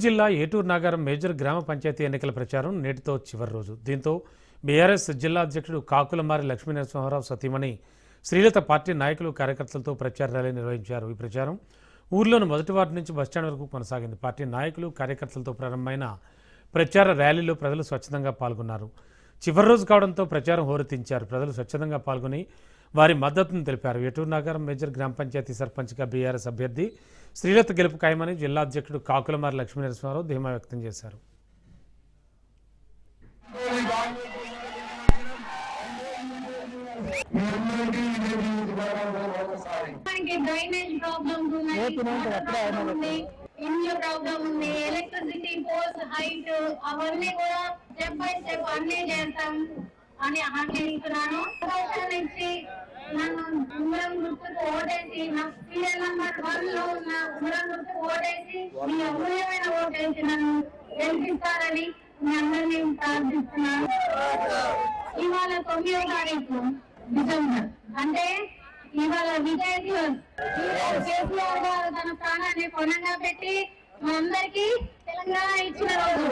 జిల్లా ఏటూరు నాగారం మేజర్ గ్రామ పంచాయతీ ఎన్నికల ప్రచారం నేటితో చివరి రోజు. దీంతో బీఆర్ఎస్ జిల్లా అధ్యక్షుడు కాకులమారి లక్ష్మీనరసింహారావు సతీమణి శ్రీలత పార్టీ నాయకులు కార్యకర్తలతో ప్రచార ర్యాలీ నిర్వహించారు. ఈ ప్రచారం ఊర్లోని మొదటి వార్డు నుంచి బస్టాండ్ వరకు కొనసాగింది. పార్టీ నాయకులు కార్యకర్తలతో ప్రారంభమైన ప్రచార ర్యాలీలో ప్రజలు స్వచ్ఛందంగా పాల్గొన్నారు. చివరి రోజు కావడంతో ప్రచారం హోరెత్తించారు. ప్రజలు స్వచ్ఛందంగా పాల్గొని వారి మద్దతును తెలిపారు. ఏటూరు నాగారం మేజర్ గ్రామ పంచాయతీ సర్పంచ్గా బీఆర్ఎస్ అభ్యర్థి శ్రీలత గెలుపు ఖాయమని జిల్లా అధ్యక్షుడు కాకులమారి లక్ష్మీనరసింహారావు ధీమా వ్యక్తం చేశారు. ఇంట్లో ప్రాబ్లం ఉంది, ఎలక్ట్రిసిటీ పోల్స్ హైట్ అవన్నీ కూడా స్టెప్ బై స్టెప్ అన్నీ చేస్తాం అని హామీ ఇస్తున్నాను. అవకాశం ఇచ్చి నన్ను ఉమ్మరం గుర్తుకు ఓటేసి నా సీరియల్ నంబర్ 1 లో ఉన్న ఉమ్మరం గుర్తుకు ఓటేసి మీ అమూల్యమైన ఓటేసి నన్ను గెలిపిస్తారని మీ అందరినీ ప్రార్థిస్తున్నాను. ఇవాళ 9వ తారీఖు డిసెంబర్, అంటే ఇవాళ విజయ్ దివస్. కేసీఆర్ గారు తన ప్రాణాన్ని పణంగా పెట్టి మనందరికీ తెలంగాణ ఇచ్చిన రోజు.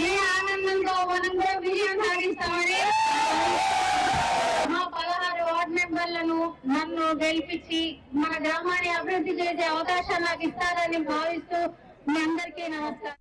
ఈ ఆనందంతో మనం కూడా విజయం సాధిస్తామని మా 16 వార్డు మెంబర్లను నన్ను గెలిపించి మన గ్రామాన్ని అభివృద్ధి చేసే అవకాశం నాకు ఇస్తారని భావిస్తూ మీ అందరికీ నమస్కారం.